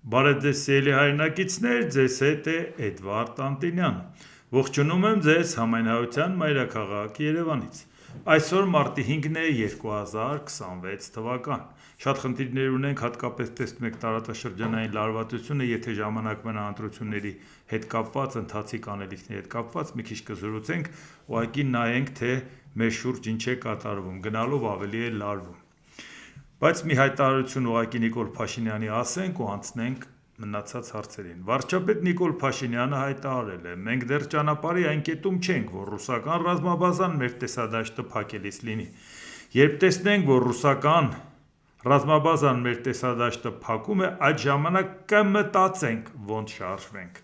Բարև ձեզ սիրելի հայրենակիցներ, ձեզ հետ է Էդվարդ Անտինյանը։ Ողջունում եմ ձեզ Համայնայության մայրաքաղաք Երևանից։ Այսօր մարտի 5-ն է 2026 թվական։ Շատ խնդիրներ ունենք, հատկապես տեսնում եք տարածաշրջանային լարվածությունը, եթե ժամանակ մնա ընտրությունների հետ կապված, ընթացիկ անելիքների հետ կապված, մի քիչ կզրուցենք, ուղղակի նայենք, թե մեր շուրջ ինչ է կատարվում, գնալով ավելի է լարվում։ Բայց մի հայտարարություն ուղղակի Նիկոլ Փաշինյանի ասենք ու անցնենք մնացած հարցերին։ Վարչապետ Նիկոլ Փաշինյանը հայտարարել է. մենք դեռ ճանապարհի այն կետում չենք, որ ռուսական ռազմաբազան մեր տեսադաշտը փակելիս լինի։ Երբ տեսնենք, որ ռուսական ռազմաբազան մեր տեսադաշտը փակում է, այդ ժամանակ կմտածենք ոնց շարժվենք։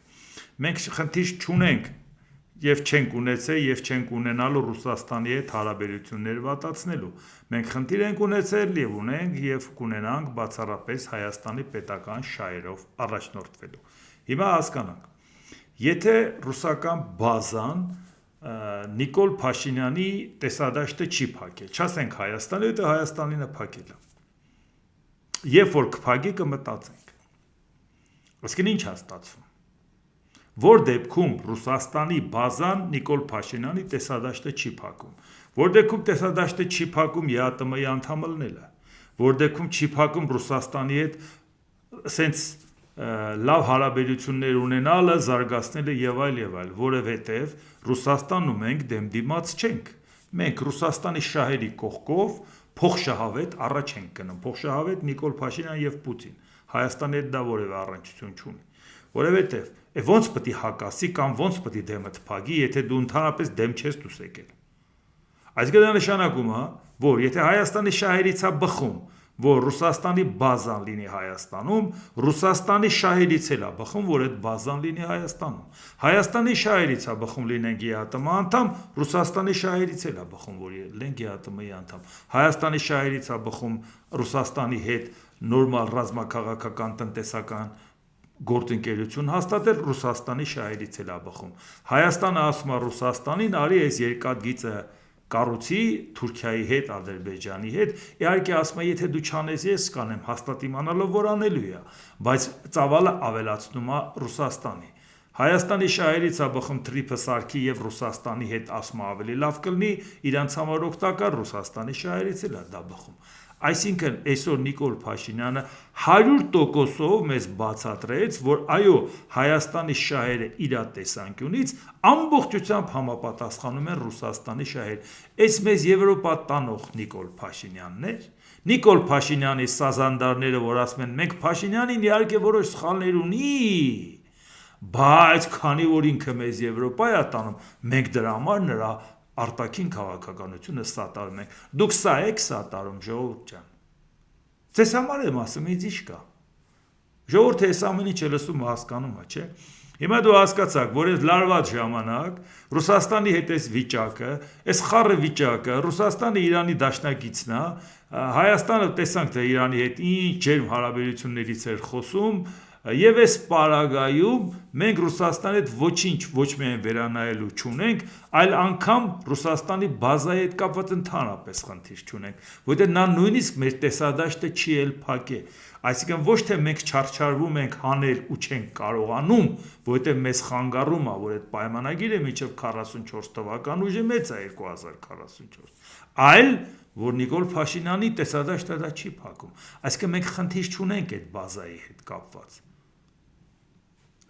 Մենք խնդիր չունենք եւ չենք ունեցել եւ չենք ունենալու Ռուսաստանի հետ հարաբերություններ վատացնելու։ Մենք խնդիր ենք ունեցել եւ ունենք եւ կունենանք բացառապես Հայաստանի պետական շահերով առաջնորդվելու։ Հիմա հասկանանք։ Եթե ռուսական բազան Նիկոլ Փաշինյանի տեսադաշտը չի փակել, չասենք Հայաստանի, հետո Հայաստանին է փակել։ Երբ որ կփակի կմտածենք։ Այսինքն ինչ է ստացվում։ Որ դեպքում Ռուսաստանի բազան Նիկոլ Փաշինյանի տեսադաշտը չի փակում, որ դեպքում տեսադաշտը չի փակում ԵԱՏՄ-ի անդամ լինելը, որ դեպքում չի փակում Ռուսաստանի հետ սենց լավ հարաբերություններ ունենալը, զարգացնելը եւ այլ, որովհետեւ Ռուսաստանում մենք դեմ դիմաց չենք։ Մենք Ռուսաստանի շահերի կողքով փոխշահավետ առաջ ենք գնում, փոխշահավետ Նիկոլ Փաշինյան եւ Պուտին։ Հայաստանի հետ դա որևէ առնչություն չունի, որովհետեւ ոնց պետք է հակասի կամ ոնց պետք է դեմը թփակի, եթե դու ընդհանրապես դեմ չես դուս եկել։ Այսինքն դա նշանակում է, որ եթե Հայաստանի շահերից է բխում, որ Ռուսաստանի բազան լինի Հայաստանում, Ռուսաստանի շահերից էլ է բխում, որ այդ բազան լինի Հայաստանում։ Հայաստանի շահերից է բխում լինենք ԵԱՏՄ անդամ, Ռուսաստանի շահերից էլ է բխում, որ լինենք ԵԱՏՄ-ի անդամ։ Հայաստանի շահերից է բխում Ռուսաստանի հետ նորմալ ռազմաքաղաքական տնտեսական գործընկերություն հաստատել, Ռուսաստանի շահերից էլ է բխում։ Հայաստանը ասում է Ռուսաստանին, արի այս երկաթգիծը կառուցի Թուրքիայի հետ, Ադրբեջանի հետ, իհարկե ասում է, եթե դու չանես, ես կանեմ, հաստատ իմանալով որ անելու է, բայց ծավալը ավելացնում է Ռուսաստանի։ Հայաստանի շահերից է բխում թրիփը սարքի եւ Ռուսաստանի հետ ասում ավելի լավ կլինի, իրանց համար օգտակար, Ռուսաստանի շահերից էլ է դա բխում։ Այսինքն այսօր Նիկոլ Փաշինյանը 100%-ով մեզ բացատրեց, որ այո, Հայաստանի շահերը իր տեսանկյունից ամբողջությամբ համապատասխանում են Ռուսաստանի շահեր։ Այս մեզ Եվրոպա տանող Նիկոլ Փաշինյանն էր։ Նիկոլ Փաշինյանի սազանդարները, որ ասում են, մենք Փաշինյանին իհարկե որոշ սխալներ ունի, բայց քանի որ ինքը մեզ Եվրոպա է տանում, մենք դրա համար նրա արտաքին քաղաքականությունը սատարում ենք։ Դուք սա եք սատարում, ժողովուրդ ջան։ Ձեզ համար եմ ասում, ինձ ի՞նչ կա։ Ժողովուրդը այս ամեն ինչը լսում ու հասկանում է, չէ՞։ Հիմա դու հասկացաք, որ այս լարված ժամանակ Ռուսաստանի հետ այս վիճակը, այս խառը վիճակը, Ռուսաստանը Իրանի դաշնակիցն է, Հայաստանը տեսանք, թե Իրանի հետ ինչ ջերմ հարաբերություններից էր խոսում, եւ այս պարագայում մենք Ռուսաստանի հետ ոչինչ ոչ միայն վերանայելու չունենք, այլ անգամ Ռուսաստանի բազայի հետ կապված ընդհանրապես խնդիր չունենք, որտեղ նա նույնիսկ մեր տեսադաշտը չի էլ փակել։ Այսինքն ոչ թե մենք չարչարվում ենք հանել ու չենք կարողանում, որտեղ մեզ խանգարում է, որ այդ պայմանագիրը մինչև 44 թվական ուժը մեծ է 2044, այլ որ Նիկոլ Փաշինյանի տեսադաշտը դա չի փակում։ Այսինքն մենք խնդիր չունենք այդ բազայի հետ կապված։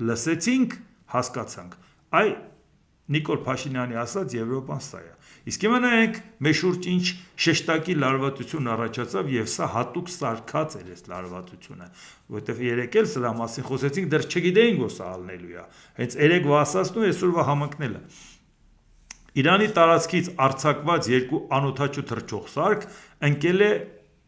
Լսեցինք, հասկացանք։ Այ Նիկոլ Փաշինյանի ասած Եվրոպան սա է։ Իսկ հիմա նայենք մեր շուրջ ինչ շեշտակի լարվածություն առաջացավ եւ սա հատուկ սարքած էր այս լարվածությունը, որովհետեւ երեք էլ սրա մասին խոսեցինք, դեռ չգիտեինք որ սա ալնելու է։ Հենց երեկվա ասածն ու այսօրվա համընկնելը։ Իրանի տարածքից արձակված երկու անօթաչու թռչող սարք ընկել է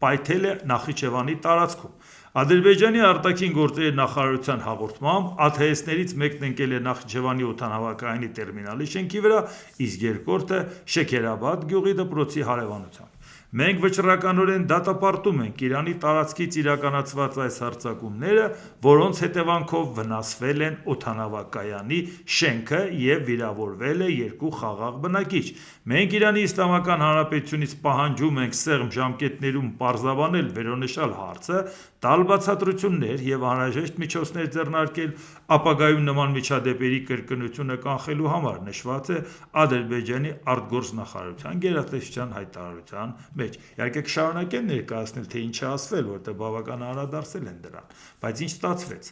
պայթել է Նախիջևանի տարածքում։ Ադրբեջանի արտաքին գործերի նախարարության հաղորդմամբ ԱԹՍ-ներից մեկն ընկել է Նախիջևանի օդանավակայանի տերմինալի շենքի վրա, իսկ երկրորդը Շեքերաբադ գյուղի դպրոցի հարևանությամբ։ Մենք վճռականորեն դատապարտում ենք Իրանի տարածքից իրականացված այս հարձակումները, որոնց հետևանքով վնասվել են օդանավակայանի շենքը և վիրավորվել է 2 խաղաղ բնակիչ։ Մենք Իրանի Իսլամական Հանրապետությունից պահանջում ենք սեղմ ժամկետներում պարզաբանել վերոնշյալ հարցը, տալ բացատրություններ և անհրաժեշտ միջոցներ ձեռնարկել ապագայում նման միջադեպերի կրկնությունը կանխելու համար, նշված է Ադրբեջանի արտգործնախարարության գերատեսչության հայտարարության մեջ։ Իհարկե կշարունակեմ ներկայացնել, թե ինչ է ասվել, որտեղ բավական անդրադարձել են դրան, բայց ինչ ստացվեց։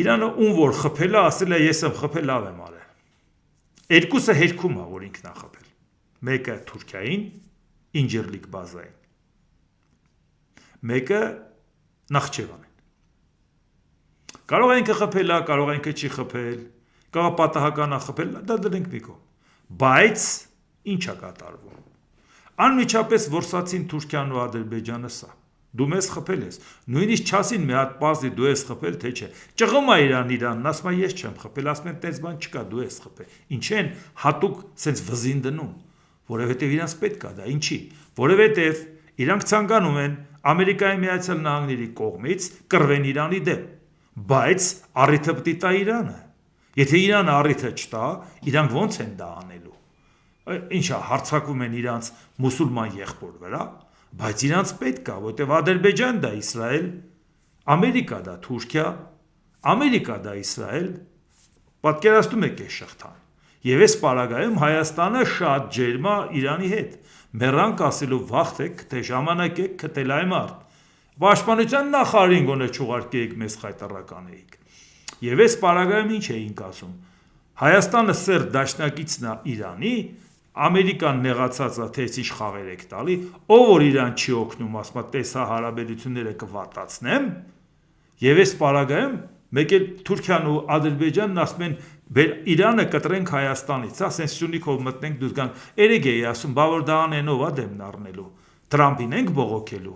Իրանը ում որ խփել է, ասել է ես եմ խփել, լավ եմ արել։ Երկուսը հերքում է, որ ինքն է խփել։ Մեկը Թուրքիային, Ինջիրլիկ բազային, մեկը Նախճեվանին։ Կարող է ինքը խփել է, կարող է ինքը չի խփել, կարող է պատահական է խփել, դա դրենք մի կողմ։ Բայց ինչ է կատարվում։ Անմիջապես որսացին Թուրքիան ու Ադրբեջանը սա։ Դու մեզ խփել ես, նույնիսկ չասին մի հատ պազի դու ես խփել, թե չէ։ Ճղում է Իրանն, ասում է ես չեմ խփել, ասում են տես բան չկա, դու ես խփել։ Ինչ են հատուկ սենց վզին դնում, որովհետև իրանց պետք է դա, ինչի։ Որովհետև իրանք ցանկանում են Ամերիկայի Միացյալ Նահանգների կողմից կռվեն Իրանի դեմ, բայց առիթը պետք է տա Իրանը։ Եթե Իրանը առիթը չտա, իրանք ո՞նց են դա անելու։ Ինչա հարձակվում են իրանց մուսուլման եղբոր վրա, բայց իրանց պետք է, որտեվ Ադրբեջան դա Իսրայել, Ամերիկա դա Թուրքիա, Ամերիկա դա Իսրայել, պատկերացնում եք այս շղթան։ Եվ այս պարագայում Հայաստանը շատ ջերմ է Իրանի հետ, մեռանք ասելով վախթեք, թե ժամանակ եք քտել այ մարդ։ Պաշտպանության նախարարին գոնե չուղարկեիք մեզ խայտարական էիք։ Եվ այս պարագայում ինչ էինք ասում։ Հայաստանը սեր դաշնակիցն է Իրանի, Ամերիկան նեղացած է, թե ինչ խաղեր եք տալի, ով որ Իրան չի օգնում, ասում է տեսա հարաբերությունները կվատացնեմ, եւ այս պարագայում մեկ էլ Թուրքիան ու Ադրբեջանն ասում են Իրանը կտրենք Հայաստանից, սա սենց Սյունիքով մտնենք դուրս գանք։ Երեք էի ասում, բա որ դա անենով է դեմն առնելու։ Թրամփին ենք բողոքելու։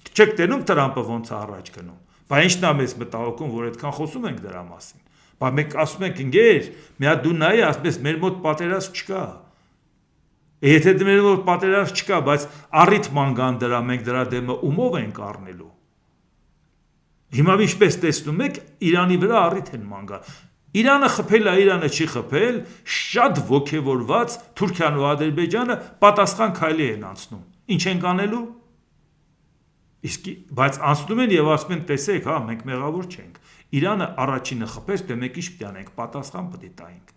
Չեք տենում Թրամփը ոնց է առաջ գնում։ Բա ինչն է մեզ մտահոգում, որ այդքան խոսում ենք դրա մասին։ Բա մենք ասում ենք ընկեր, մի հատ դու նայ, ասում ես մեր մոտ պատերազմ չկա։ Եթե մեր մոտ պատերազմ չկա, բայց առիթ ման կան դրա, մենք դրա դեմը ումով ենք առնելու։ Հիմա ինչպես տեսնում եք, Իրանի վրա առիթ են ման գա։ Իրանը խփել է, Իրանը չի խփել, շատ ոգևորված Թուրքիան ու Ադրբեջանը պատասխան քայլի են անցնում։ Ինչ են անելու։ Իսկ բայց անցնում են եւ ասում են տեսեք, հա, մենք մեղավոր չենք։ Իրանը առաջինը խփեց, դե մեկ ինչ պետք է անենք, պատասխան պետք է տայինք։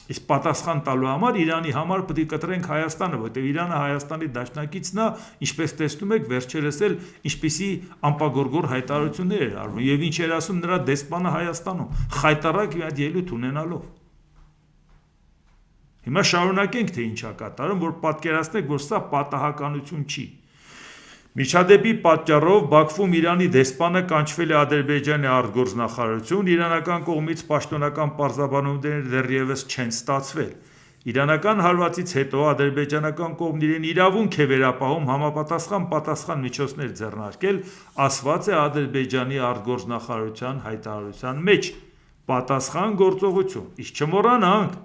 Իսկ պատասխան տալու համար Իրանի համար պետք է կտրենք Հայաստանը, որտեղ Իրանը Հայաստանի դաշնակիցն է, ինչպես տեսնում եք, վերջերս էլ ինչպիսի ամպագորգոր հայտարարություններ էր արվում եւ ինչ էր ասում նրա դեսպանը Հայաստանում, խայտարակ մի հատ ելույթ ունենալով։ Հիմա շարունակենք թե ինչա կատարում, որ պատկերացնեք, որ սա պատահականություն չի։ Միջադեպի պատճառով Բաքվում Իրանի դեսպանը կանչվել է Ադրբեջանի արտգործնախարարություն, իրանական կողմից պաշտոնական պարզաբանումներ դեռևս չեն ստացվել։ Իրանական հարվածից հետո ադրբեջանական կողմն իրեն իրավունք է վերապահում համապատասխան միջոցներ ձեռնարկել, ասված է Ադրբեջանի արտգործնախարարության հայտարարության մեջ։ Պատասխան գործողություն։ Իսկ չմոռանանք,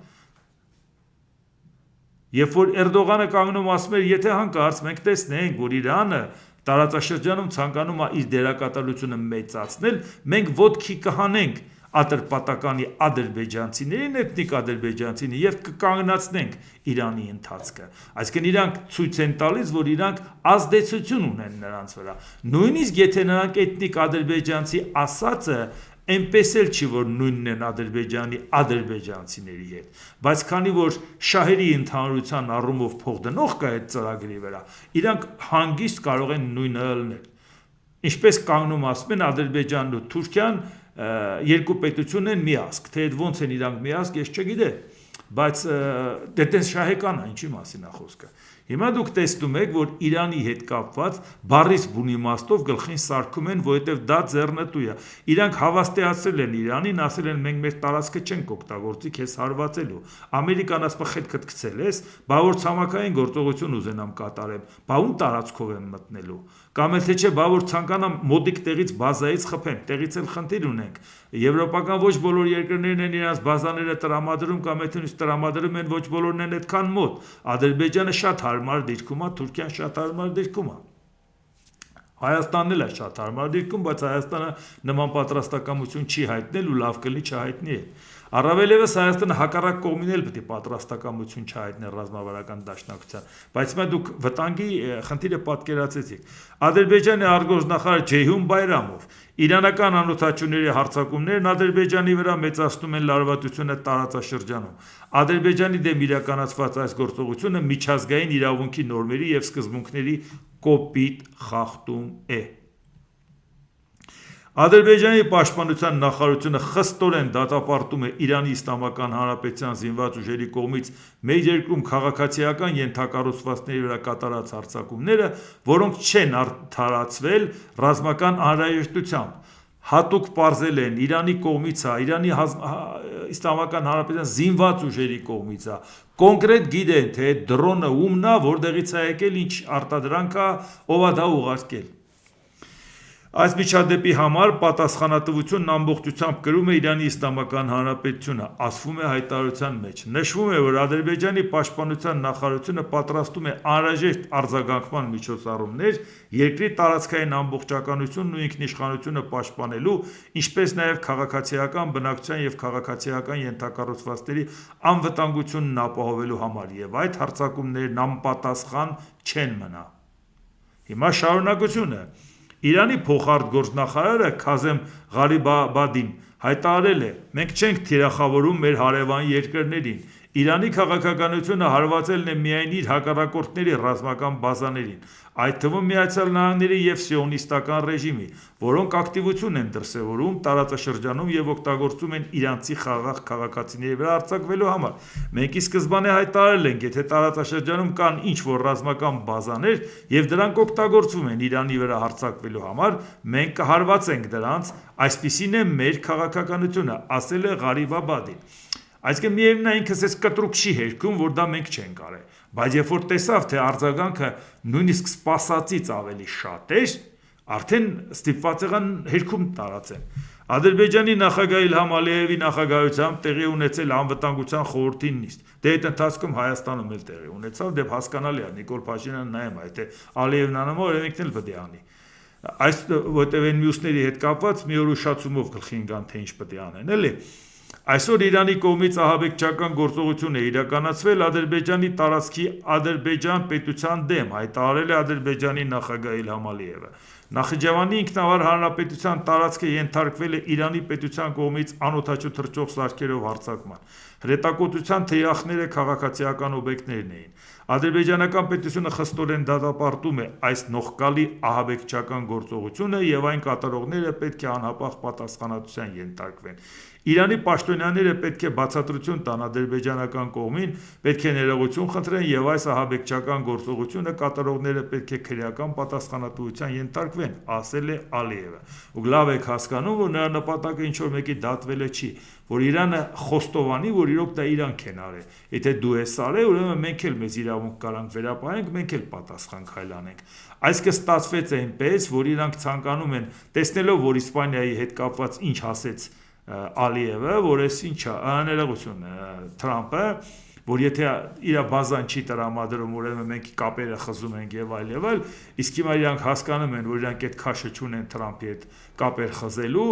երբ որ Էրդողանը կանգնում ասում էր, եթե հանկարծ մենք տեսնենք, որ Իրանը տարածաշրջանում ցանկանում է իր դերակատարությունը մեծացնել, մենք ոտքի կհանենք ատրպատականի ադրբեջանցիներին, էթնիկ ադրբեջանցիներին եւ կկանգնացնենք Իրանի ընթացքը։ Այսինքն իրանք ցույց են տալիս, որ իրանք ազդեցություն ունեն նրանց վրա։ Նույնիսկ եթե նրանք էթնիկ ադրբեջանցի ասածը այնպես էլ չի, որ նույնն են Ադրբեջանի ադրբեջանցիների հետ, բայց քանի որ շահերի ընդհանրության առումով փող դնող կա այդ ծրագրի վրա, իրանք հանգիստ կարող են նույնը ելնել։ Ինչպես կանգնում ասում են Ադրբեջանն ու Թուրքիան երկու պետություն են միասք, թե այդ ոնց են իրանք միասք, ես չգիտեմ, բայց դե տես շահեկան է, ինչի մասին է խոսքը։ Հիմա դուք տեսնում եք, որ Իրանի հետ կապված բառից բուն իմաստով գլխին սարքում են, որովհետև դա ձեռնտու է։ Իրանք հավաստիացրել են Իրանին, ասել են մենք մեր տարածքը չենք օգտագործի քեզ հարվածելու։ Ամերիկան ասում է խելքդ գցել ես, բա որ ցամաքային գործողություն ուզենամ կատարեմ, բա ում տարածքով եմ մտնելու։ Կամ էլ թե չէ, բա որ ցանկանամ մոդիկ տեղից բազայից խփենք, տեղից էլ խնդիր ունենք։ Եվրոպական ոչ բոլոր երկրներն են իրենց բազաները տրամադրում կամ եթե նույնիսկ տրամադրում են, ոչ բոլորն են այդքան մոտ։ Ադրբեջանը շատ հարմար դիրքում է, Թուրքիան շատ հարմար դիրքում է։ Հայաստանն էլ է շատ հարմար դիրքում, բայց Հայաստանը նման պատրաստակամություն չի հայտնել ու լավ կլինի չհայտնի է։ Առավել ևս Հայաստանը հակառակ կողմին էլ պետք է պատրաստակամություն չհայտներ ռազմավարական դաշնակցության, բայց հիմա դուք վտանգի խնդիրը պատկերացրեցիք։ Ադրբեջանի արտգործնախարար Ջեյհուն Բայրամով իրանական անօթաչուների հարձակումներն Ադրբեջանի վրա մեծացնում են լարվածությունը տարածաշրջանում։ Ադրբեջանի դեմ իրականացված այս գործողությունը միջազգային իրավունքի նորմերի և սկզբունքների կոպիտ խախտում է։ Ադրբեջանի պաշտպանության նախարարությունը խստորեն դատապարտում է Իրանի Իսլամական Հանրապետության զինված ուժերի կողմից մեր երկրում քաղաքացիական ենթակառուցվածքների վրա կատարած հարձակումները, որոնք չեն արդարացվել ռազմական անհրաժեշտությամբ, հատուկ պարզել են Իրանի կողմից է, Իրանի Իսլամական Հանրապետության զինված ուժերի կողմից է, կոնկրետ գիտեն, թե դրոնը ումն է, որտեղից է եկել, ինչ արտադրանք է, ով է դա ուղարկել։ Այս միջադեպի համար պատասխանատվությունն ամբողջությամբ կրում է Իրանի Իսլամական Հանրապետությունը, ասվում է հայտարարության մեջ։ Նշվում է, որ Ադրբեջանի պաշտպանության նախարարությունը պատրաստում է անհրաժեշտ արձագանքման միջոցառումներ երկրի տարածքային ամբողջականությունն ու ինքնիշխանությունը պաշտպանելու, ինչպես նաև քաղաքացիական բնակչության և քաղաքացիական ենթակառուցվածքների անվտանգությունն ապահովելու համար, և այդ հարձակումներն անպատասխան չեն մնա։ Հիմա շարունակությունը։ Իրանի փոխարտգործնախարարը Քազեմ Ղարիբաբադին հայտարարել է. «Մենք չենք թիրախավորում մեր հարևան երկրներին։ Իրանի քաղաքականությունը հարվածելն է միայն իր հակառակորդների ռազմական բազաներին, այդ թվում ԱՄՆ-ի և սիոնիստական ռեժիմի, որոնք ակտիվություն են դրսևորում տարածաշրջանում և օգտագործում են իրանցի խաղաղ քաղաքացիների վրա հարձակվելու համար։ Մենք ի սկզբանե հայտարարել ենք, եթե տարածաշրջանում կան ինչ-որ ռազմական բազաներ և դրանք օգտագործվում են Իրանի վրա հարձակվելու համար, մենք կհարվածենք դրանց, այսպիսին է մեր քաղաքականությունը», ասել է Ղարիբաբադին։ Այսինքն միևնույն է, ինքս էս կտրուկ չի հերքում, որ դա մենք չենք արել, բայց երբ որ տեսավ, թե արձագանքը նույնիսկ սպասածից ավելի շատ էր, արդեն ստիպված եղան հերքում տարածեն։ Ադրբեջանի նախագահ Իլհամ Ալիևի նախագահությամբ տեղի ունեցել անվտանգության խորհրդի նիստ, դե այդ ընթացքում Հայաստանում էլ տեղի ունեցավ, դե հասկանալի է, Նիկոլ Փաշինյանը նայում է, թե Ալիևն անում է, ինքն էլ պետք է անի։ Այս որտեղ են մյուսների հետ կապված մի օր ուշացումով գլխի ընկան, թե ինչ պետք է անեն, էլի։ Այսօր Իրանի կողմից ահաբեկչական գործողություն է իրականացվել Ադրբեջանի տարածքի Ադրբեջան պետության դեմ, հայտարարել է Ադրբեջանի նախագահ Իլհամ Ալիևը։ Նախիջևանի ինքնավար հանրապետության տարածքը ենթարկվել է Իրանի պետության կողմից անօդաչու թռչող սարքերով հարձակման։ Հրետակոծության թիրախները քաղաքացիական օբյեկտներն էին։ Ադրբեջանական պետությունը խստորեն դատապարտում է այս նողկալի ահաբեկչական գործողությունը և այն կատարողները պետք է անհապաղ պատասխանատվության ենթարկվեն։ Իրանի պաշտոնյաները պետք է բացատրություն տան ադրբեջանական կողմին, պետք է ներողություն խնդրեն և այս ահաբեկչական գործողությունը կատարողները պետք է քրեական պատասխանատվության ենթարկվեն, ասել է Ալիևը։ Ու լավ եք հասկանում, որ նրա նպատակը ինչ-որ մեկի դատվելը չի, որ Իրանը խոստովանի, որ իրոք դա իրանք են արել։ Եթե դու ես արել, ուրեմն մենք էլ մեզ իրավունք կարանք վերապահենք, մենք էլ պատասխան քայլ անենք։ Այս կստացվեց այնպես, որ իրանք ցանկանում են, տեսնելով, որ Իսպանիայի հետ կապված ինչ ասեց Ալիևը, որ այս ինչա, ներողություն, Թրամփը, որ եթե իր բազան չի տրամադրում, ուրեմն մենք կապերը խզում ենք եւ այլ, իսկ հիմա իրանք հասկանում են, որ իրանք այդ քաշը չունեն Թրամփի հետ կապեր խզելու,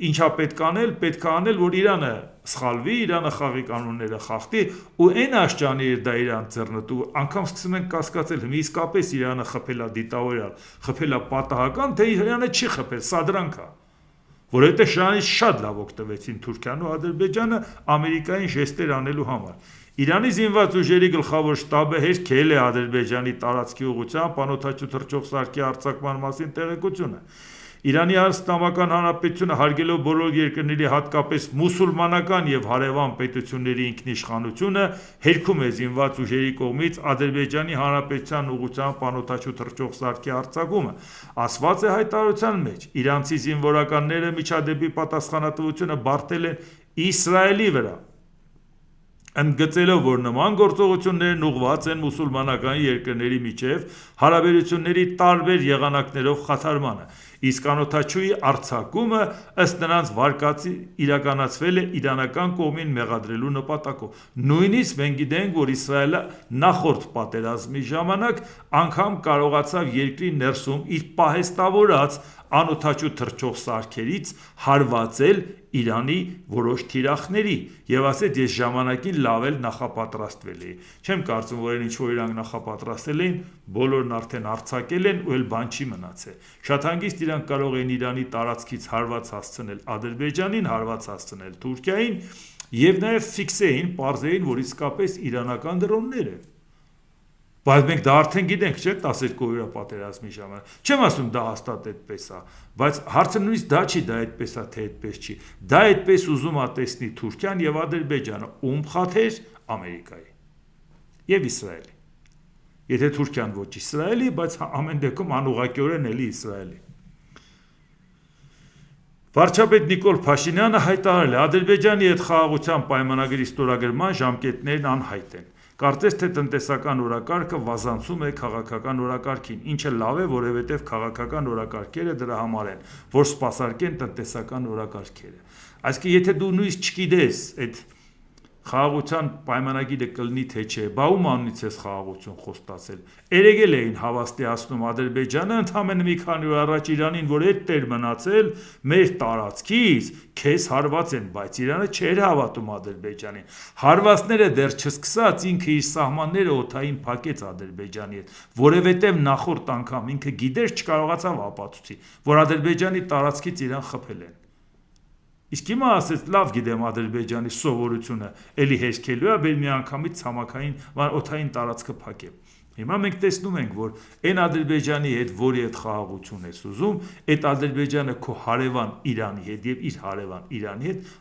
ինչա պետք անել, որ Իրանը սխալվի, Իրանը խաղի կանոնները խախտի, ու այն աշճանի էր դա Իրան ձեռնտու, անգամ սկսում են կասկածել, իսկապես Իրանը խփել է դիտավորյալ, խփել է պատահական, թե Իրանը չի խփել, սա դրանք է։ Որովհետև շրանից շատ լավ օգտվեցին Թուրքիան ու Ադրբեջանը Ամերիկային ժեստեր անելու համար։ Իրանի զինված ուժերի գլխավոր շտաբը հերքել է Ադրբեջանի տարածքի ուղղությամբ անօդաչու թռչող սարքի արձակման մասին տեղեկությունը։ Իրանի Իսլամական Հանրապետությունը հարգելով բոլոր երկրների, հատկապես մուսուլմանական և հարևան պետությունների ինքնիշխանությունը, հերքում է զինված ուժերի կողմից Ադրբեջանի Հանրապետության ուղղությամբ անօդաչու թռչող սարքի արձակումը, ասված է հայտարարության մեջ։ Իրանցի զինվորականները միջադեպի պատասխանատվությունը բարդել են Իսրայելի վրա։ ընդգծելով, որ նման գործողություններն ուղղված են մուսուլմանական երկրների միջև հարաբերությունների տարբեր եղանակներով խաթարմանը, իսկ անօդաչուի արձակումը ըստ նրանց վարկածի իրականացվել է իրանական կողմին մեղադրելու նպատակով։ Նույնիսկ մենք գիտենք, որ Իսրայելը նախորդ պատերազմի ժամանակ անգամ կարողացավ երկրի ներսում իր պահեստավորած անօդաչու թռչող սարքերից հարվածել Իրանի որոշ թիրախների եւ ասեց ես ժամանակին լավ էլ նախապատրաստվել էի։ Չեմ կարծում, որ ինչ որ իրանք նախապատրաստել էին, բոլորն արդեն արձակել են ու էլ բան չի մնացել։ Շատ հանգիստ իրանք կարող էին Իրանի տարածքից հարված հասցնել Ադրբեջանին, հարված հասցնել Թուրքիային եւ նաեւ ֆիքսեին, պարզեին, որ իսկապես իրանական դրոններ են։ Բայց մենք դա արդեն գիտենք, չէ՞, 12-օրյա պատերազմի ժամանակ։ Չեմ ասում դա հաստատ այդպես է, բայց հարցը նույնիսկ դա չի, դա այդպես է, թե այդպես չի։ Դա այդպես ուզում է տեսնի Թուրքիան եւ Ադրբեջանը, ում խաթեր Ամերիկայի եւ Իսրայելի։ Եթե Թուրքիան ոչ Իսրայելի, բայց ամեն դեպքում անուղղակիորեն էլի Իսրայելի։ Վարչապետ Նիկոլ Փաշինյանը հայտարարել է. Ադրբեջանի հետ խաղաղության պայմանագրի ստորագրման ժամկետներն անհայտ են։ Կարծես թե տնտեսական օրակարգը վազանցում է քաղաքական օրակարգին, ինչը լավ է, որովհետև քաղաքական օրակարգերը դրա համար են, որ սպասարկեն տնտեսական օրակարգերը։ Այսինքն, եթե դու նույնիսկ չգիտես այդ խաղաղության պայմանագիրը կլինի թե չէ, բա ում անունից ես խաղաղություն խոստացել։ Երեգել էին հավաստիացնում Ադրբեջանը ընդամենը մի քանի օր առաջ Իրանին, որ այդ տեր մնացել մեր տարածքից, քեզ հարված են, բայց Իրանը չէր հավատում Ադրբեջանին։ Հարվածները դեռ չսկսած ինքը իր սահմանները օդային փակեց Ադրբեջանի հետ, որովհետև նախորդ անգամ ինքը գիտեր չկարողացավ ապացուցի, որ Ադրբեջանի տարածքից իրան խփել են։ Իսկ հիմա ասեց լավ գիտեմ Ադրբեջանի սովորությունը էլի հերքելու է, բեր մի անգամից ցամաքային օդային տարածքը փակեմ։ Հիմա մենք տեսնում ենք, որ այն Ադրբեջանի հետ, որի հետ խաղաղություն ես ուզում, այդ Ադրբեջանը քո հարևան Իրանի հետ եւ իր հարևան Իրանի հետ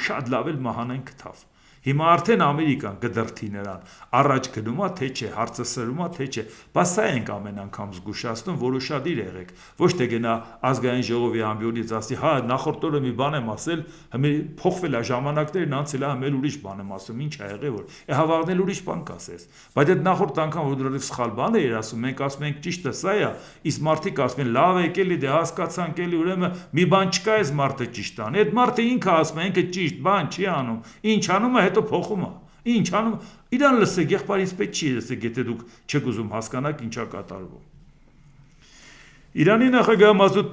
շատ լավ էլ մահանան գտավ։ Հիմա արդեն Ամերիկան կդրթի նրան, առաջ գնում է թե չէ, հարցը սրում է թե չէ, բայց սա ենք ամեն անգամ զգուշացնում, որ ուշադիր եղեք, ոչ թե գնա ազգային ժողովի ամբիոնից ասի, հա նախորդ օրը մի բան եմ ասել, փոխվել է ժամանակներն անցել է, մեր ուրիշ բան եմ ասում, ինչ ա եղել որ, հավաղնել ուրիշ բան կասես, բայց այդ նախորդ անգամ որ դեռ սխալ բան էր ասում, մենք ասում ենք ճիշտը սա է, իսկ մարդիկ ասում են լավ եկել է, դե հասկացանք էլի, ուրեմն մի բան չկա, այս մարդը ճիշտ ան, այդ մարդը ինքը ասում է, ինքը ճիշտ բան չի անում, ինչ անում է հետո փոխում է։ Ինչ անում, իրան լսեք, եղբայրից պետք չի լսեք, եթե դուք չեք ուզում հասկանաք ինչա կատարվում։ Իրանի նախագահ Մասուդ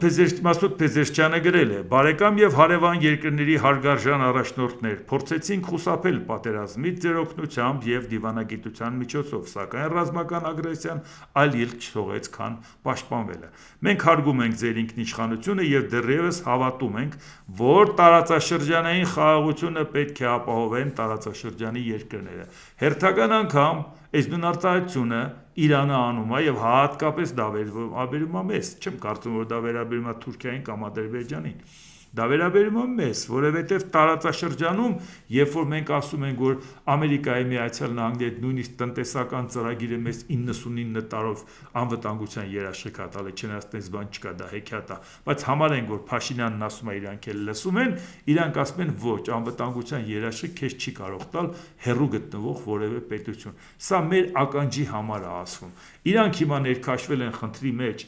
Փեզեշքյանը գրել է. Բարեկամ եւ հարևան երկրների հարգարժան առաջնորդներ, փորձեցինք խուսափել պատերազմից ձեր օգնությամբ եւ դիվանագիտության միջոցով, սակայն ռազմական ագրեսիան այլ ելք չթողեց, քան պաշտպանվելը։ Մենք հարգում ենք ձեր ինքնիշխանությունը եւ դեռևս հավատում ենք, որ տարածաշրջանային խաղաղությունը պետք է ապահովեն տարածաշրջանի երկրները։ Հերթական անգամ այս նույնարծայությունը Իրանը անում է եւ հատկապես դա վերաբերում է մեզ, չեմ կարծում որ դա վերաբերում է Թուրքիային կամ Ադրբեջանին, դա վերաբերում է մեզ, որովհետեւ տարածաշրջանում, երբ որ մենք ասում ենք, որ Ամերիկայի Միացյալ Նահանգների հետ նույնիսկ տնտեսական ծրագիրը մեզ 99 տարով անվտանգության երաշխիք է տալի, չնայած այս բան չկա, դա հեքիաթ է, բայց համարենք, որ Փաշինյանն ասում է, իրանք էլ լսում են, իրանք ասում են ոչ, անվտանգության երաշխիք քեզ չի կարող տալ հեռու գտնվող որևէ պետություն։ Սա մեր ականջի համար է ասվում։ Իրանք հիմա ներքաշվել են խնդրի մեջ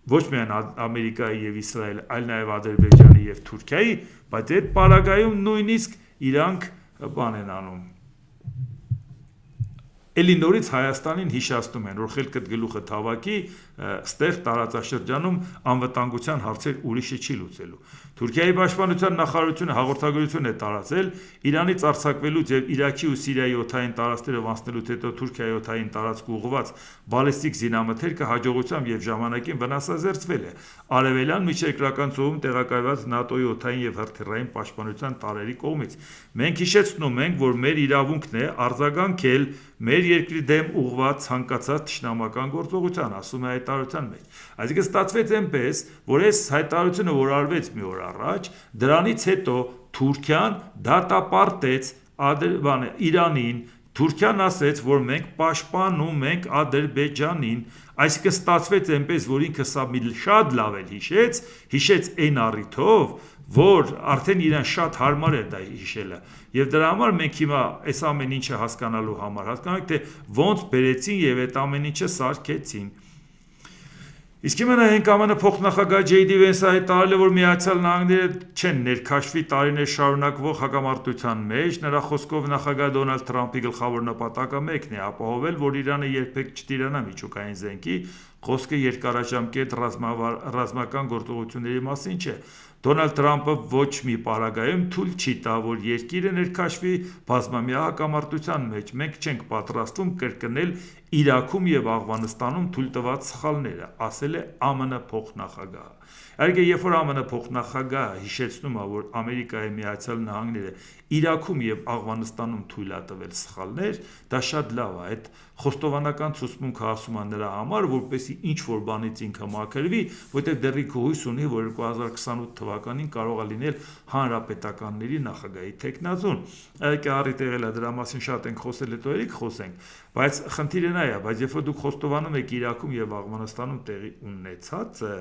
ոչ միայն Ամերիկայի եւ Իսրայելի, այլ նաեւ Ադրբեջանի եւ Թուրքիայի, բայց այդ պարագայում նույնիսկ իրանք բան են անում։ Էլի նորից Հայաստանին հիշացնում են, որ խելքդ գլուխը թավակի, ստեղ տարածաշրջանում անվտանգության հարցեր ուրիշը չի լուծելու։ Թուրքիայի պաշտպանության նախարարությունը հաղորդագրություն է տարածել Իրանից արձակվելուց եւ Իրաքի ու Սիրիայի օդային տարածքներով անցնելուց հետո Թուրքիայի օդային տարածք ուղղված բալիստիկ զինամթերքը հաջողությամբ եւ ժամանակին վնասազերծվել է արևելյան միջերկրական ծովում տեղակայված ՆԱՏՕ-ի օդային եւ հրթիռային պաշտպանության տարերի կողմից։ Մենք հիշեցնում ենք, որ մեր իրավունքն է արձագանքել մեր երկրի դեմ ուղղված ցանկացած թշնամական գործողության, ասում է հայտարարության մեջ։ Այսինքն ստացվեց այնպես, որ այս հայտարարությունը, որ արվեց մի օր առաջ, դրանից հետո Թուրքիան դատապարտեց Իրանին, Թուրքիան ասեց, որ մենք պաշտպանում ենք Ադրբեջանին, այսինքն ստացվեց այնպես, որ ինքը սա մի շատ լավ էլ հիշեց այն առիթով, որ արդեն իրեն շատ հարմար էր դա հիշելը եւ դրա համար մենք հիմա այս ամեն ինչը հասկանալու համար հասկանանք թե ոնց բերեցին եւ այդ ամեն ինչը սարքեցին Իսկ հիմա նայենք ԱՄՆ փոխնախագահ Ջեյ Դի Վենսը հայտարարել է, որ Միացյալ Նահանգները չեն ներքաշվի տարիներ շարունակվող հակամարտության մեջ, նրա խոսքով նախագահ Դոնալդ Թրամփի գլխավոր նպատակը մեկն է ապահովել, որ Իրանը երբեք չտիրանա միջուկային զենքի, խոսքը երկարաժամկետ ռազմական գործողությունների մասին չէ։ Դոնալդ Թրամփը ոչ մի պարագայում թույլ չի տա, որ երկիրը ներքաշվի բազմամյա հակամարտության մեջ։ Մենք չենք պատրաստվում կրկնել Իրաքում եւ Աֆղանստանում թույլ տված սխալները, ասել է ԱՄՆ փոխնախագահը։ Այգե երբ որ ԱՄՆ փոխնախագահը հիշեցնում է, որ Ամերիկայի Միացյալ Նահանգները Իրաքում եւ Աֆղանստանում թույլ է տվել սխալներ, դա շատ լավ է։ Այդ խոստովանական ցուցմունքը ասում է նրա համար, որպեսզի ինչ որ բանից ինքը մաքրվի, որտեղ դեռ հույս ունի, որ 2028 թվականին կարող է լինել հանրապետականների նախագահի տեխնազոն։ Այգե առիթ եղել է դրա մասին շատ ենք խոսել, հետո ելիք խոսենք, բայց խնդիրը նա է, բայց երբ որ դուք խոստովանում եք Իրաքում եւ Աֆղանստանում տեղի ունեցածը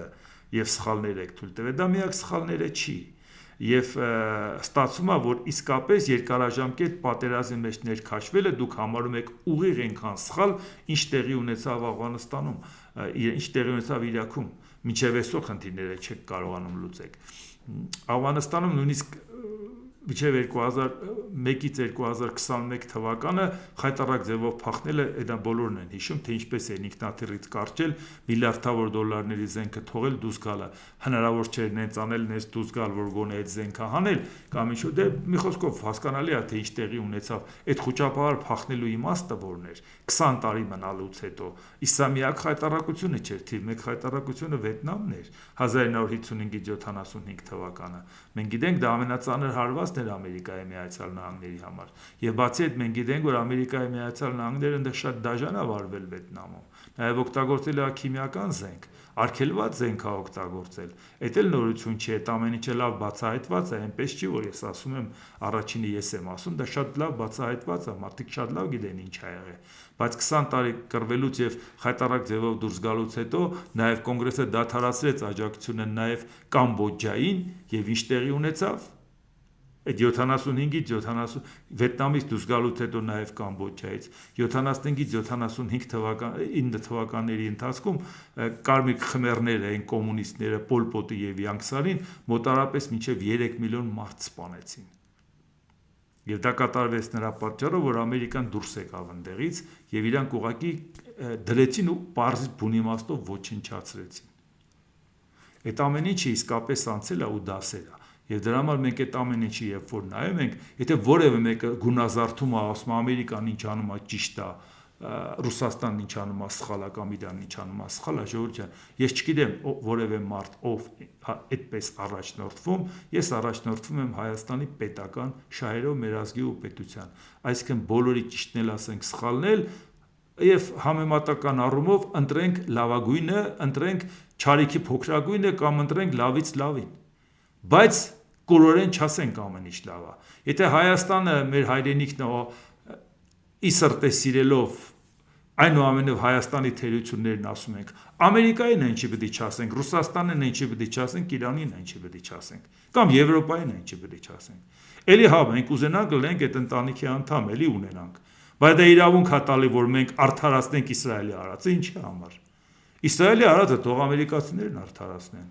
եւ սխալներ եք թույլ տվել, դա միակ սխալները չի։ Եվ ստացվում է, որ իսկապես երկարաժամկետ պատերազմի մեջ ներքաշվելը դուք համարում եք ուղիղ այնքան սխալ, ինչ տեղի ունեցավ Աֆղանստանում, ինչ տեղի ունեցավ Իրաքում, մինչև այսօր խնդիրները չեք կարողանում լուծեք։ Աֆղանստանում նույնիսկ մինչև 2001-ից 2021 թվականը խայտառակ ձևով փախնելը դա բոլորն են հիշում, թե ինչպես էին ինքնաթիռից կարճել միլիարդավոր դոլարների զենքը թողել դուրս գալը, հնարավոր չէր նենց անել, նենց դուրս գալ, որ գոնե այդ զենքը հանել, կամ ինչ-որ դե մի խոսքով հասկանալի է, թե ինչ տեղի ունեցավ, այդ խոճապահար փախնելու իմաստը որն էր, 20 տարի մնալուց հետո, իսկ սա միակ խայտառակությունը չէր, թիվ 1 խայտառակությունը Վիետնամն էր, 1955-75 թվականը, մենք գիտենք դա ամենածանր հարվածն էր Ամերիկայի Միացյալ Նահանգների համար, եւ բացի այդ մենք գիտենք, որ Ամերիկայի Միացյալ Նահանգները շատ դաժան է վարվել Վիետնամում, նաեւ օգտագործել է քիմիական զենք, արգելված զենք է օգտագործել, այդ էլ նորություն չի, այդ ամեն ինչը լավ բացահայտված է, այնպես չի, որ ես ասում եմ առաջինը ես եմ ասում, դա շատ լավ բացահայտված է, մարդիկ շատ լավ գիտեն ինչ ա եղել, բայց 20 տարի կռվելուց եւ խայտառակ ձևով դուրս գալուց հետո նաեւ կոնգրեսը դադարեցրեց աջակցությունը նաեւ Կամբոջային եւ ինչ տեղի ունեցավ Այդ 75-ից 70 Վիետնամից դուրս գալուց հետո նաև Կամբոջայից 75-ից 75 թվականների ընթացքում կարմիր խմերներ էին կոմունիստները Պոլ Պոտի եւ Յանգ Սարին մոտարապես մինչեւ 3 միլիոն մարդ սպանեցին։ Եվ դա կատարվեց նրա պատճառով, որ Ամերիկան դուրս եկավ այնտեղից եւ իրանք ուղղակի դրեցին ու բարձ բունիմաստով ոչնչացրեցին։ Այդ ամեն ինչը իսկապես անցել է ու դասել է։ Եվ դրա համար մենք այդ ամեն ինչի երբ որ նայում ենք, եթե որևէ մեկը գունազարդում է, ասում Ամերիկան ինչ անում է ճիշտ է, Ռուսաստանն ինչ անում է սխալ է, կամ Իրանն ինչ անում է սխալ է, ժողովուրդ ջան, ես չգիտեմ որևէ մարդ ով այդպես առաջնորդվում, ես առաջնորդվում եմ Հայաստանի պետական շահերով մեր ազգի ու պետության, այսինքն բոլորի ճիշտն էլ ասենք սխալն էլ եւ համեմատական առումով ընտրենք լավագույնը, ընտրենք չարիքի փոքրագույնը կամ ընտրենք լավից լավին, բայց կուրորեն չասենք ամեն ինչ լավ է։ Եթե Հայաստանը մեր հայրենիքն է, ի սրտե սիրելով այնուամենով Հայաստանի թերություններն ասում ենք, Ամերիկային ինչի պետք է չասենք, Ռուսաստանին ինչի պետք է չասենք, Իրանին ինչի պետք է չասենք, կամ Եվրոպային ինչի պետք է չասենք։ Էլի հա մենք ուզենանք լինենք այդ ընտանիքի անդամ, էլի ունենանք։ Բայց դա իրավունք է տալի, որ մենք արդարացնենք Իսրայելի արածը, ինչի համար։ Իսրայելի արածը թող ամերիկացիներն արդարացնեն։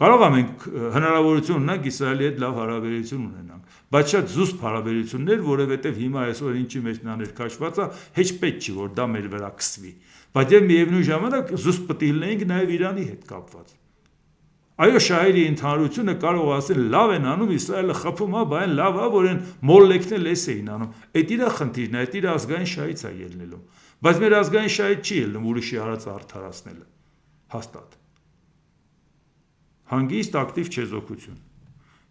Կարող ենք հնարավորություն ունենանք Իսրայելի հետ լավ հարաբերություն ունենանք, բայց շատ զուսպ հարաբերություններ, որովհետև հիմա այսօր ինչի մեջ նա ներքաշված է, հեչ պետք չի, որ դա մեր վրա քսվի։ Բայց եւ միևնույն ժամանակ զուսպ պետք է լինենք նաեւ Իրանի հետ կապված։ Այո, շահերի ընդհանրությունը կարող ասել լավ են անում, Իսրայելը խփում է, բայց լավ է, որ են մոլլեկն էլ էս էին անում։ Այդ իր խնդիրն է, այդ իր ազգային շահից է ելնելու։ Բայց մեր ազգային շահից չի ելնում ուրիշի արածը արդարացնելը։ Հաստատ։ Հանգիստ ակտիվ չեզոքություն։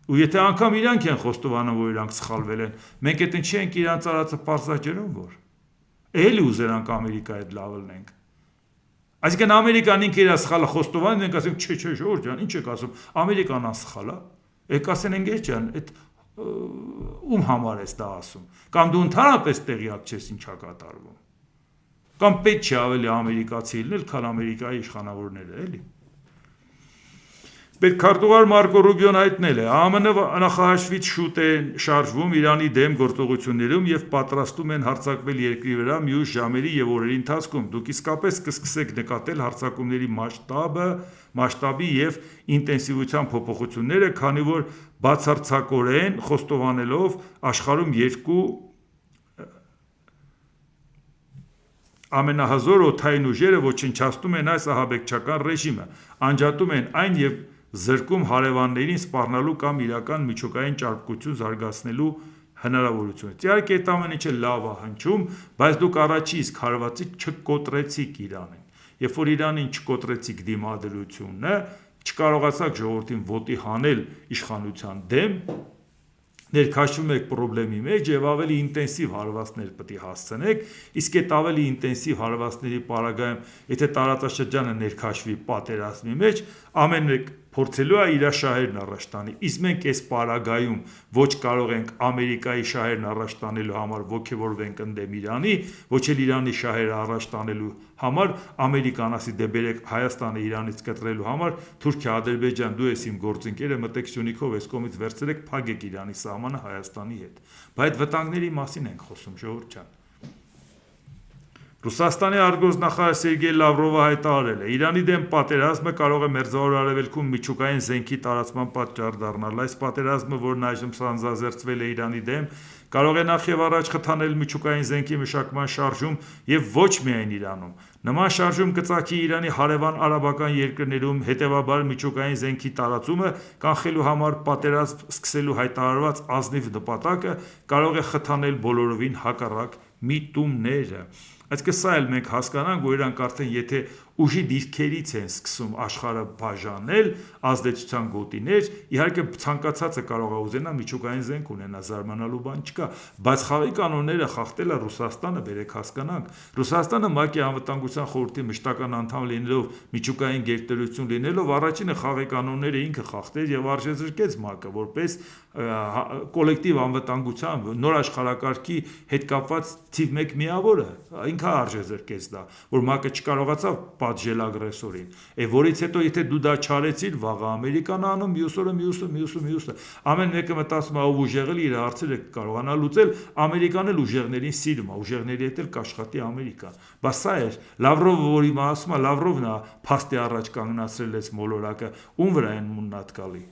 Ու եթե անգամ իրանք են խոստովանում, որ իրանք սխալվել են, մենք այդ ինչի ենք իրանց արածը պարզաճերում, որ էլի ուզերանք Ամերիկայի հետ լավ լինենք։ Այսինքն Ամերիկան ինքը իր սխալը խոստովանում, մենք ասենք չէ, ժողովուրդ ջան, ինչ եք ասում, Ամերիկան սխալ է։ Եք ասեն ընկեր ջան, այդ ում համար ես դա ասում։ Կամ դու ընդհանրապես տեղյակ չես ինչա կատարվում։ Կամ պետք չէ ավելի ամերիկացի լինել, քան Ամերիկայի իշխանավորները, էլի։ Պետքարտուղար Մարկո Ռուբիոն հայտնել է. ԱՄՆ նախահաշվից շուտ են շարժվում Իրանի դեմ գործողություններում եւ պատրաստում են հարձակվել երկրի վրա մյուս ժամերի եւ օրերի ընթացքում։ Դուք իսկապես կսկսեք նկատել հարձակումների մասշտաբի եւ ինտենսիվության փոփոխությունները, քանի որ բացարձակորեն խոստովանելով աշխարհում երկու ամենահզոր օդային ուժերը ոչնչացնում են այս ահաբեկչական ռեժիմը, անջատում են այն եւ զրկում հարևաններին սպառնալու կամ իրական միջուկային ճարպկություն զարգացնելու հնարավորությունից։ Իհարկե այդ ամեն ինչը լավ է հնչում, բայց դուք առաջի իսկ հարվածից չկոտրեցիք Իրանին։ Երբ որ Իրանին չկոտրեցիք դիմադրությունը, չկարողացաք ժողովրդին ոտի հանել իշխանության դեմ, ներքաշվում եք պրոբլեմի մեջ եւ ավելի ինտենսիվ հարվածներ պետք է հասցնեք, իսկ այդ ավելի ինտենսիվ հարվածների պարագայում, եթե տարածաշրջանը ներքաշվի պատերազմի մեջ, ամեն մեկ փորձելու է իր շահերն առաջ տանի, իսկ մենք այս պարագայում ոչ կարող ենք Ամերիկայի շահերն առաջ տանելու համար ոգևորվենք ընդդեմ Իրանի, ոչ էլ Իրանի շահերը առաջ տանելու համար Ամերիկան ասի դե բերեք Հայաստանը Իրանից կտրելու համար, Թուրքիա, Ադրբեջան, դու ես իմ գործընկերը, մտեք Սյունիքով այս կողմից վերցրեք, փակեք Իրանի սահմանը Հայաստանի հետ։ Բայց այդ վտանգների մասին ենք խոսում, ժողովուրդ ջան։ Ռուսաստանի արտգործնախարար Սերգեյ Լավրովը հայտարարել է. Իրանի դեմ պատերազմը կարող է Մերձավոր Արևելքում միջուկային զենքի տարածման պատճառ դառնալ։ Այս պատերազմը, որն այժմ սանձազերծվել է Իրանի դեմ, կարող է նախ եւ առաջ խթանել միջուկային զենքի մշակման շարժում եւ ոչ միայն Իրանում։ Նման շարժում կծագի Իրանի հարևան արաբական երկրներում, հետեւաբար միջուկային զենքի տարածումը կանխելու համար պատերազմ սկսելու հայտարարված ազնիվ նպատակը կարող է խթանել բոլորովին հակառակ միտումները։ Այսինքն սա էլ մենք հասկանանք, որ իրանք արդեն եթե ուժի դիրքերից են սկսում աշխարհը բաժանել ազդեցության գոտիներ, իհարկե ցանկացածը կարող է ուզենա միջուկային զենք ունենա, զարմանալու բան չկա, բայց խաղի կանոնները խախտել է Ռուսաստանը, բերեք հասկանանք։ Ռուսաստանը ՄԱԿ-ի անվտանգության խորհրդի մշտական անդամ լինելով, միջուկային գերտերություն լինելով, առաջինը խաղի կանոնները ինքը խախտեց եւ արժեզրկեց ՄԱԿ-ը որպես կոլեկտիվ անվտանգության նոր աշխարհակարգի հետ կապված թիվ 1 միավորը, ինքը արժեզրկեց դա, որ ՄԱԿ-ը չկարողացավ պատժել ագրեսորին, որից հետո եթե դու դա չարեցիր, վաղը Ամերիկան անում, մյուս օրը մյուսը, ամեն մեկը մտածում է ով ուժեղել իր հարցերը կարողանա լուծել, Ամերիկան էլ ուժեղներին սիրում է, ուժեղների հետ էլ կաշխատի Ամերիկան, բայց սա էր Լավրովը, որի ասում է Լավրովն է փաստի առաջ կանգնացրել այս մոլորակը, ում վրա են մուննատկալի։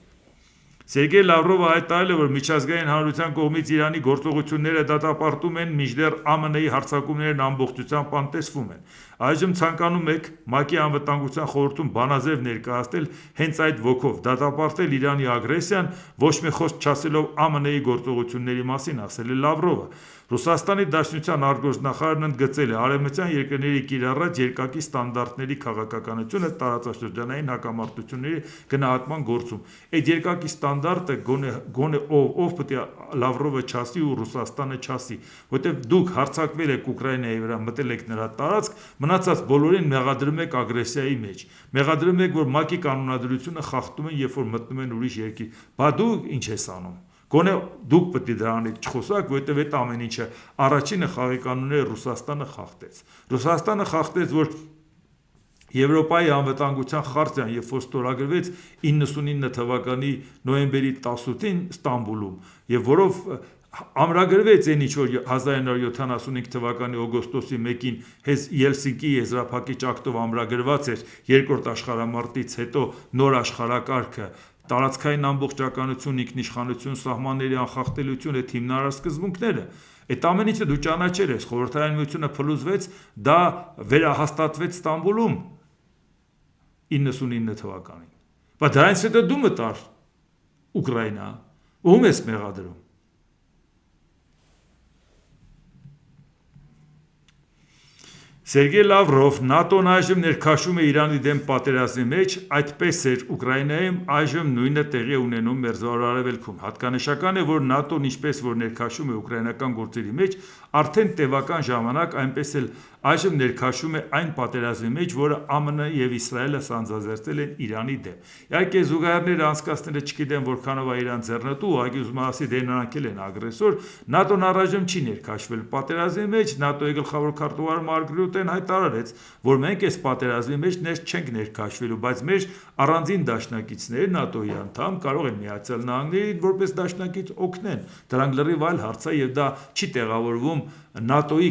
Սերգեյ Լավրովը հայտարարել է, որ միջազգային հանրության կողմից Իրանի գործողությունները դատապարտում են, մինչդեռ ԱՄՆ-ի հարձակումներն ամբողջությամբ անտեսվում են։ Այժմ ցանկանում եք ՄԱԿ-ի անվտանգության խորհրդում բանաձև ներկայացնել հենց այդ ոգով, դատապարտել Իրանի ագրեսիան, ոչ մի խոսք չասելով ԱՄՆ-ի գործողությունների մասին, ասել է Լավրովը։ Ռուսաստանի Դաշնության արտգործնախարարն ընդգծել է արևմտյան երկրների կիրառած երկակի ստանդարտների քաղաքականությունը տարածաշրջանային հակամարտությունների գնահատման գործում։ Այդ երկակի ստանդարտը գոնե ով պետք է Լավրովը չասի ու Ռուսաստանը չասի, որտեղ դուք հարձակվել եք Ուկրաինայի վրա, մտել եք նրա տարածք, մնացած բոլորին մեղադրում եք ագրեսիայի մեջ։ Մեղադրում եք, որ ՄԱԿ-ի կանոնադրությունը խախտում են, երբ որ մտնում են ուրիշ երկիր։ Բա դու ինչ ես անում։ Գոնե դուք պետք է դրանից չխոսաք, որովհետև այդ ամեն ինչը առաջինը խաղի կանոնները Ռուսաստանը խախտեց։ Ռուսաստանը խախտեց, որ Եվրոպայի անվտանգության խարտիան, երբ որ ստորագրվեց 99 թվականի նոյեմբերի 18-ին Ստամբուլում, եւ որով ամրագրվեց այն ինչ որ 1975 թվականի օգոստոսի 1-ին Ելսինկի եզրափակիչ ակտով ամրագրված էր երկրորդ աշխարհամարտից հետո նոր աշխարհակարգը, տարածքային ամբողջականություն, ինքնիշխանություն, սահմանների անխախտելիություն, այդ հիմնարար սկզբունքները։ Այդ ամեն ինչը դու ճանաչել ես, Խորհրդային միությունը փլուզվեց, դա վերահաստատվեց Ստամբուլում 99 թվականին։ Բայց դրանից հետո դու մտար Ուկրաինա, ում ես մեղադրում։ Սերգեյ Լավրով, ՆԱՏՕ-ն այժմ ներքաշում է Իրանի դեմ պատերազմի մեջ, այդպես էր Ուկրաինայում, այժմ նույնը տեղի է ունենում Մերձավոր Արևելքում։ Հատկանշական է, որ ՆԱՏՕ-ն ինչպես որ ներքաշում է ուկրաինական գործերի մեջ, արդեն տևական ժամանակ այնպես էլ այժմ ներքաշում է այն պատերազմի մեջ, որը ԱՄՆ եւ Իսրայելը սանձազերծել են Իրանի դեմ։ Իհարկե զուգահեռները անցկացնելը չգիտեմ որքանով է Իրան ձեռնտու, ուղղակի ուզում ասի դե նրանք են ագրեսոր, ՆԱՏՕ-ն առայժմ չի ներքաշվել պատերազմի մեջ, ՆԱՏՕ-ի գլխավոր քարտուղար Մարկ Ռյուտեն Պուտին հայտարարեց, որ մենք այս պատերազմի մեջ ներս չենք ներքաշվելու, բայց մեր առանձին դաշնակիցները ՆԱՏՕ-ի անդամ կարող են Միացյալ Նահանգներին որպես դաշնակից օգնեն։ Դրանք լրիվ այլ հարց է եւ դա չի տեղավորվում ՆԱՏՕ-ի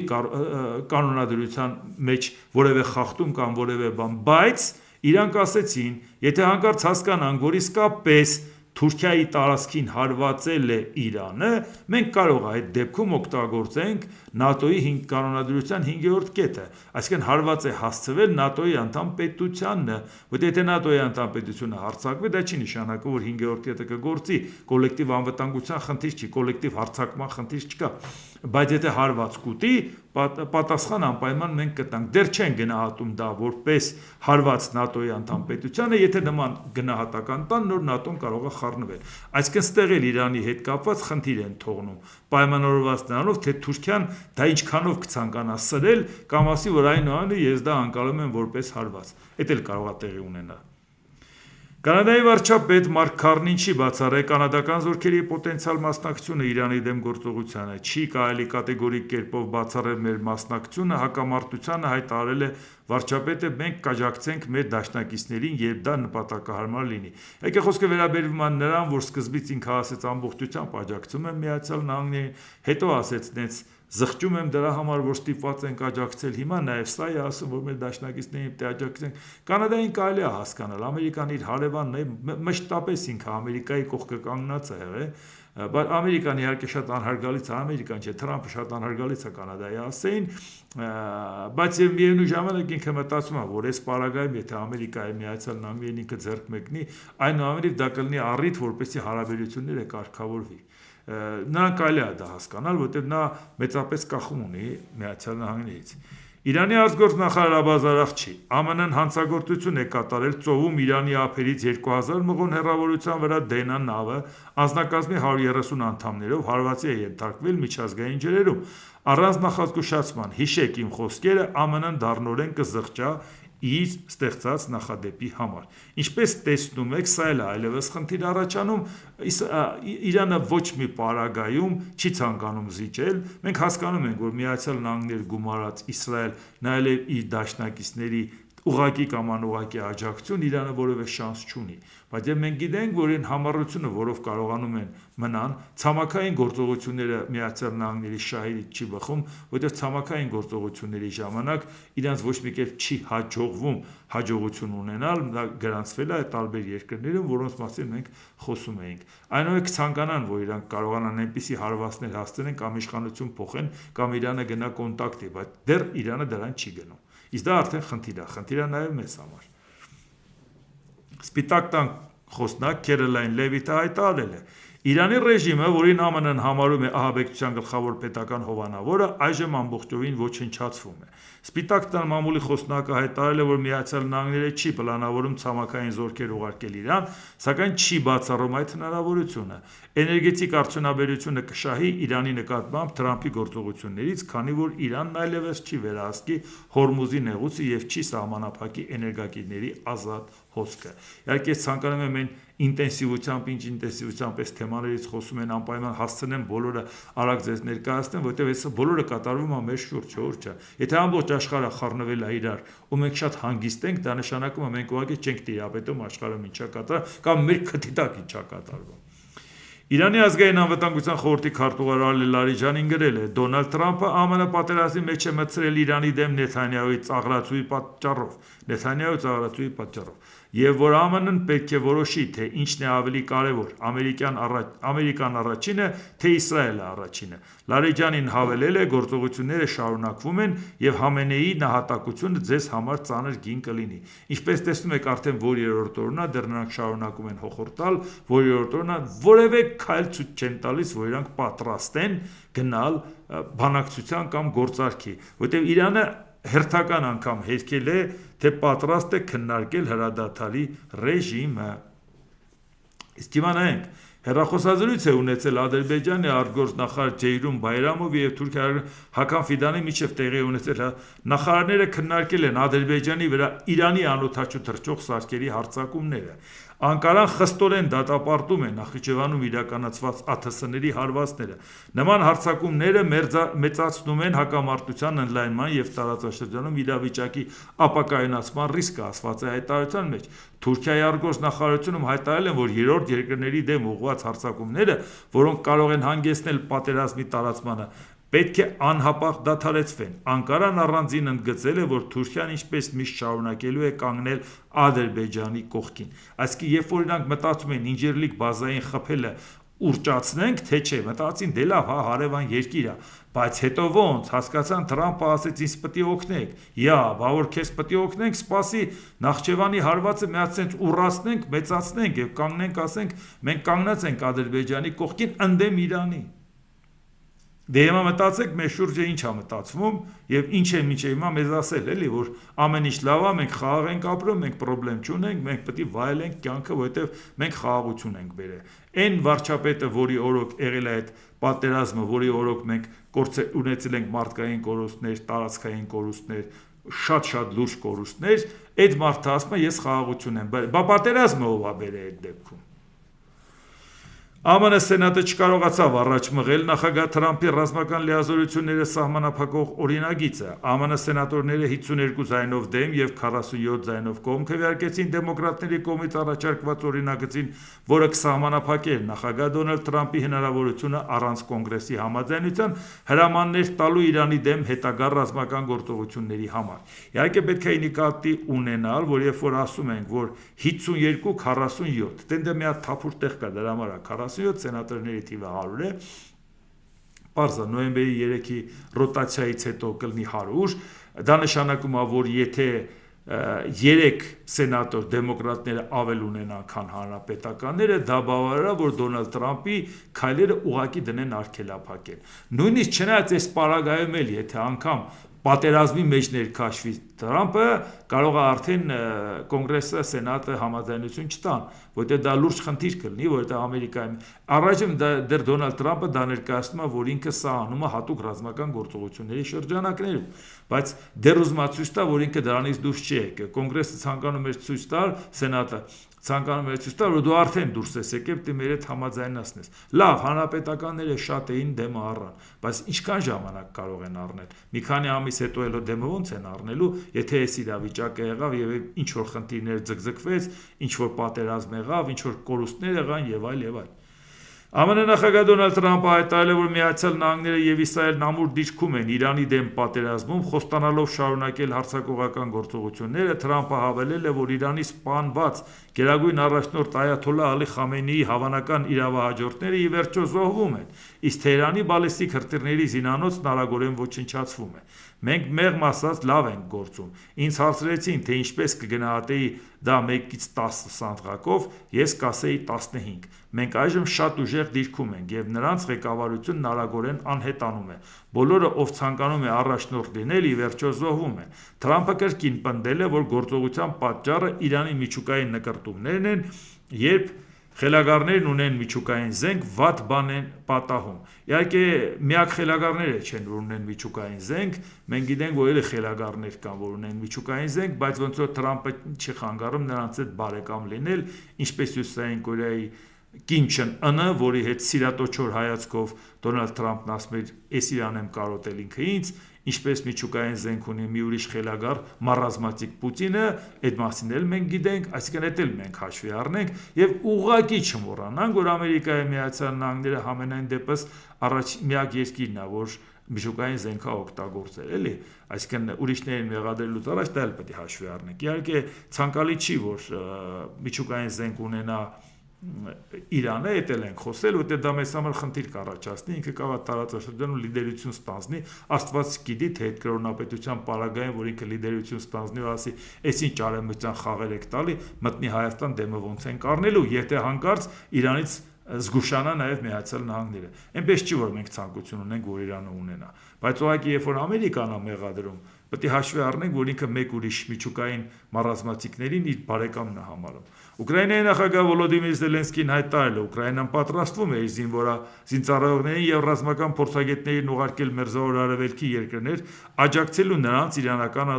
կանոնադրության մեջ որևէ խախտում կամ որևէ բան, բայց իրանք ասեցին, եթե հանկարծ հասկանանք, որ իսկապես Թուրքիայի տարածքին հարվածել է Իրանը, մենք կարող է այդ դեպքում օգտագործենք ՆԱՏՕ-ի կանոնադրության 5-րդ կետը, այսինքն հարված է հասցվել ՆԱՏՕ-ի անդամ պետությանն, որտեղ եթե ՆԱՏՕ-ի անդամ պետությունը հարձակվի, դա չի նշանակում, որ 5-րդ կետը կգործի, կոլեկտիվ անվտանգության խնդիր չի, կոլեկտիվ հարձակման խնդիր չկա, բայց եթե հարված կուտի, պատասխան անպայման մենք կտանք, դեռ չեն գնահատում դա որպես հարված ՆԱՏՕ-ի անդամ պետությանը, եթե նման գնահատական տան, նոր ՆԱՏՕ-ն կարող է խառնվել, այսինքն ստեղ էլ Իրանի հետ կապված խնդիր են թողնում, պայմանավորված նրանով, թե Թուրքիան դա ինչքանով կցանկանա սրել, կամ ասի, որ այնուամենայնիվ ես դա անցալում եմ որպես հարված, դա էլ կարող է տեղի ունենալ։ Կանադայի վարչապետ Մարկ Քարնին չի բացառել կանադական զորքերի պոտենցիալ մասնակցությունը Իրանի դեմ գործողությանը, չի կարելի կատեգորիկ կերպով բացառել մեր մասնակցությունը հակամարտությանը, հայտարարել է վարչապետը, մենք կաջակցենք մեր դաշնակիցներին, երբ դա նպատակահարմար լինի։ Եկե խոսքը վերաբերվում է նրան, որ սկզբից ինքը ասեց ամբողջությամբ աջակցում եմ Միացյալ Նահանգներին, հետո ասեց զղջում եմ դրա համար, որ ստիպված ենք աջակցել, հիմա նաև սա է ասում, որ մեր դաշնակիցներին պետք է աջակցենք։ Կանադային կարելի է հասկանալ, Ամերիկան իր հարևանն է, մշտապես ինքը Ամերիկայի կողքը կանգնած է եղել, բայց Ամերիկան իհարկե շատ անհարգալից է, Ամերիկան չէ, Թրամփը շատ անհարգալից է Կանադայի ասեին, բայց եւ միևնույն ժամանակ ինքը մտածում է, որ այս պարագայում եթե Ամերիկայի Միացյալ Նահանգներին ինքը ձեռք մեկնի, այնուամենայնիվ դա կլինի առիթ, որպեսզի հարաբերությունները կարգավորվի։ Նրան կարելի է դա հասկանալ, որտեղ նա մեծապես կախում ունի Միացյալ Նահանգներից։ Իրանի արտգործնախարար Աբբաս Արաղչի ԱՄՆ-ն հանցագործություն է կատարել ծովում Իրանի ափերից 2000 մղոն հեռավորության վրա Դենա նավը անձնակազմի 130 անդամներով հարվածի է ենթարկվել միջազգային ջրերում։ Առանց նախազգուշացման, հիշեք իմ խոսքերը, ԱՄՆ-ն դառնորեն կզղջա իր ստեղծած նախադեպի համար։ Ինչպես տեսնում եք, սա էլ այլևս խնդիր առաջանում, Իրանը ոչ մի պարագայում չի ցանկանում զիջել, մենք հասկանում ենք, որ Միացյալ Նահանգներ գումարած Իսրայել նայել է իր դաշնակիցների ուղղակի կամ անուղղակի աջակցություն, Իրանը որևէ շանս չունի, բայց եւ մենք գիտենք, որ այն համառությունը, որով կարողանում են մնան, ցամաքային գործողությունները Միացյալ Նահանգների շահերից չի բխում, որտեղ ցամաքային գործողությունների ժամանակ իրանց ոչ մի կերպ չի հաջողվում հաջողություն ունենալ, դա գրանցվել է տարբեր երկրներում, որոնց մասին մենք խոսում էինք։ Այնուհետև ցանկանան, որ իրանք կարողանան այնպիսի հարվածներ հասցնեն կամ իշխանություն փոխեն, կամ Իրանը գնա կոնտակտի, բայց դեռ Իրանը դրան չի գնում։ Իսկ դա արդեն խնդիր է, խնդիր է նաև մեզ համար։ Սպիտակ տան խոսնակ Քերոլայն Լևիթը հայտարարել է. Իրանի ռեժիմը, որին ԱՄՆ-ն համարում է ահաբեկչության գլխավոր պետական հովանավորը, այժմ ամբողջովին ոչնչացվում է։ Սպիտակ տան մամուլի խոսնակը հայտարարել է, որ Միացյալ Նահանգները չի պլանավորում ցամաքային զորքեր ուղարկել Իրան, սակայն չի բացառում այդ հնարավորությունը։ Էներգետիկ արդյունաբերությունը կշահի Իրանի նկատմամբ Թրամփի գործողություններից, քանի որ Իրանն այլևս չի վերահսկի Հորմուզի նեղուցը եւ չի սահմանափակի էներգակիրների ազատ հոսքը։ Իհարկե ցանկանում եմ այն ինտենսիվությամբ, ինչ ինտենսիվությամբ այս թեմաներից խոսում են, անպայման հասցնեմ բոլորը արագ ձեզ ներկայացնեմ, որտեղ այս բոլորը կատարվում է մեր շուրջ, ոչ է։ Եթե ամբողջ աշխարհը խառնվել է իրար, ու մենք շատ հանգիստ ենք, դա նշանակում է մենք ուղղակի չենք տիրապետում աշխարհում ինչա կատարվում, կամ մեր քթի տակ ինչա կատարվում։ Իրանի ազգային անվտանգության խորհրդի քարտուղար Ալի Լարիջանին գրել է. Դոնալդ Թրամփը ԱՄՆ պատերազմի մեջ է մտցրել Իրանի դեմ Նեթանյահուի ծաղրացուի պատճառով, եւ որ ԱՄՆ-ն պետք է որոշի, թե ինչն է ավելի կարեւոր՝ Ամերիկան առաջինը, թե Իսրայելը առաջինը։ Լարիջանին հավելել է. գործողությունները շարունակվում են եւ Խամենեիի նահատակությունը ձեզ համար ծանր գին կլինի։ Ինչպես տեսնում եք, արդեն որ երրորդ օրն է, դեռ նրանք շարունակում են հոխորտալ, որ երրորդ օրն է, որևէ քայլ ցույց չեն տալիս, որ իրանք պատրաստ են գնալ բանակցության կամ գործարքի, որտեղ Իրանը հերթական անգամ հերքել է, թե պատրաստ է քննարկել հրադադարի ռեժիմը։ Իսկ հիմա նայենք, Հեռախոսազրույց է ունեցել Ադրբեջանի արտգործնախարար Ջեյրուն Բայրամովի և Թուրքիայի Հական Ֆիդանի միջև տեղի ունեցել նախարարները քննարկել են Ադրբեջանի վրա Իրանի անօդաչու թռչող սարքերի հարձակումները։ Անկարան խստորեն դատապարտում է Նախիջևանում իրականացված ԱԹՍ-ների հարվածները։ Նման հարձակումները մեծացնում են հակամարտության ընդլայնման և տարածաշրջանում իրավիճակի ապակայունացման ռիսկը, ասված է հայտարարության մեջ։ Թուրքիայի արտգործնախարարությունում հայտարարել են, որ երրորդ երկրների դեմ ուղղված հարձակումները, որոնք կարող են հանգեցնել պատերազմի տարածմանը, պետք է անհապաղ դադարեցվեն։ Անկարան առանձին ընդգծել է, որ Թուրքիան ինչպես միշտ շարունակելու է կանգնել Ադրբեջանի կողքին։ Այսինքն, երբ որ իրանք մտածում են Ինջիրլիկ բազային խփելը ուռճացնենք, թե չէ, մտածին դե լավ, հարևան երկիր է, բայց հետո ոնց, հասկացան Թրամփը ասեց ինձ պետք է օգնեք, բա որ քեզ պետք է օգնենք, սպասի Նախճեվանի հարվածը մի հատ sense ուռացնենք, մեծացնենք եւ կանգնենք, ասենք մենք կանգնած ենք Ադրբեջանի կողքին ընդդեմ Իրանի։ Դե հիմա մտածեք մեր շուրջը ինչ է մտածվում եւ ինչ է մինչեւ հիմա մեզ ասել, էլի, որ ամեն ինչ լավ է, մենք խաղաղ ենք ապրում, մենք խնդրեմ չունենք, մենք պետք է վայելենք կյանքը, որովհետեւ մենք խաղաղություն ենք բերել։ Այն վարչապետը, որի օրոք եղել է այդ պատերազմը, որի օրոք մենք ունեցել ենք մարդկային կորուստներ, տարածքային կորուստներ, շատ լուրջ կորուստներ, այդ մարդը ասում է ես խաղաղություն եմ բերել։ Բա պատերազմը ով է բերել այդ դեպքում։ ԱՄՆ Սենատը չկարողացավ առաջ մղել նախագահ Թրամփի ռազմական լիազորությունները սահմանափակող օրինագիծը։ ԱՄՆ սենատորները 52 ձայնով դեմ և 47 ձայնով կողմ քվեարկեցին դեմոկրատների կողմից առաջարկված օրինագծին, որը կսահմանափակեր նախագահ Դոնալդ Թրամփի հնարավորությունը առանց կոնգրեսի համաձայնության հրամաններ տալու Իրանի դեմ հետագա ռազմական գործողությունների համար։ Իհարկե պետք է նկատի ունենալ, որ երբ որ ասում ենք, որ 52-47, տենդը մի հատ թափուր տեղ կա, դրա համար 47 սենատորների թիվը 100 է, պարզ է, նոյեմբերի 3-ի ռոտացիայից հետո կլինի 100, դա նշանակում է, որ եթե 3 սենատոր դեմոկրատները ավել ունենան, քան հանրապետականները, դա բավարար է, որ Դոնալդ Թրամփի քայլերը ուղղակի դնեն արգելափակել։ Նույնիսկ չնայած այս պարագայում էլ, եթե անգամ պատերազմի մեջ ներքաշվի Թրամփը, կարող է արդեն կոնգրեսը, սենատը համաձայնություն չտան, որտեղ դա լուրջ խնդիր կլինի, որտեղ Ամերիկայում առայժմ դեռ Դոնալդ Թրամփը դա ներկայացնում է, որ ինքը սա անում է հատուկ ռազմական գործողությունների շրջանակներում, բայց դեռ ուզում է ցույց տա, որ ինքը դրանից դուրս չի եկել։ Կոնգրեսը ցանկանում էր ցույց տալ, սենատը ցանկանում էր ցույց տալ, որ դու արդեն դուրս ես եկել, դու մեր հետ համաձայնացնես։ Լավ, հանրապետականները շատ էին դեմը առան, բայց ինչքան ժամանակ կարող են առնել։ Մի քանի ամիս հետո էլ դեմը ոնց են առնելու, եթե այս իրավիճակը եղավ եւ ինչ որ խնդիրներ ձգձգվեց, ինչ որ պատերազմ եղավ, ինչ որ կորուստներ եղան եւ այլ եւ այլ։ ԱՄՆ նախագահ Դոնալդ Թրամփը հայտարարել է, որ Միացյալ Նահանգները եւ Իսրայելն ամուր դիրքում են Իրանի դեմ պատերազմում, խոստանալով շարունակել հարձակողական գործողությունները։ Թրամփը հավելել է, որ Իրանի սպանված գերագույն առաջնորդ Այաթոլլահ Ալի Խամենեիի հավանական իրավահաջորդները ի վերջո զոհվում են, իսկ Թեհրանի բալիստիկ հրթիռների զինանոցն արագորեն ոչնչացվում է։ Մենք մեղմ ասած լավ ենք գործում։ Ինձ հարցրեցին, թե ինչպես կգնահատեի դա 1-ից 10 սանդղակով, ես կասեի 15։ Մենք այժմ շատ ուժեղ դիրքում ենք եւ նրանց ղեկավարությունն արագորեն անհետանում է։ Բոլորը, ով ցանկանում է առաջնորդ լինել, ի վերջո զոհվում են։ Թրամփը կրկին պնդել է, որ գործողության պատճառը Իրանի միջուկային նկրտումներն են, երբ խելագարներն ունեն միջուկային զենք, վատ բան են պատահում։ Իհարկե, միակ խելագարները չեն, որ ունեն միջուկային զենք, մենք գիտենք, որ էլի խելագարներ կան, որ ունեն միջուկային զենք, բայց ոնց որ Թրամփը չի խանգարում նրանց հետ բարեկամ լինել, ինչպես Հյուսիսային Կորեայի Կիմ Չեն Ընը, որի հետ սիրատոչոր հայացքով Դոնալդ Թրամփն ասում էր, «Էս Իրան եմ կարոտել ինքը ինձ», ինչպես միջուկային զենք ունի մի ուրիշ խելագար մարազմատիկ Պուտինը, այդ մասին էլ մենք գիտենք, այսինքն դա էլ մենք հաշվի առնենք եւ ուղղակի չմոռանանք, որ Ամերիկայի Միացյալ Նահանգները համենայն դեպս միակ երկիրն է, որ միջուկային զենքա օգտագործել, էլի, այսինքն ուրիշներին մեղադրելուց առաջ դա էլ պետք է հաշվի առնենք։ Իհարկե ցանկալի չի, որ միջուկային զենք ունենա Իրանը, էդ էլ ենք խոսել, որտեղ դա մեզ համար խնդիր կառաջացնի, ինքը կարող է տարածաշրջանում լիդերություն ստանձնի, Աստված գիտի, թե այդ կրոնապետության պարագայում, որ ինքը լիդերություն ստանձնի ու ասի, «Էս ինչ արևմտյան խաղեր եք տալի, մտնի Հայաստան դեմը ոնց ենք առնելու», եթե հանկարծ Իրանից զգուշանա նաև Միացյալ Նահանգները։ Այնպես չի, որ մենք ցանկություն ունենք, որ Իրանը ունենա, բայց ուղղակի երբ որ Ամերիկան է մեղադրում, պետք է հաշվի առնենք, որ ինքը մեկ ուրիշ միջուկային մառազմատիկներին իր բարեկամն է համարում։ Ուկրաինայի նախագահ Վոլոդիմիր Զելենսկին հայտարարել է. Ուկրաինան պատրաստվում է իր զինծառայողներին եւ ռազմական փորձագետներին ուղարկել Մերձավոր Արևելքի երկրներ, աջակցելու նրանց իրանական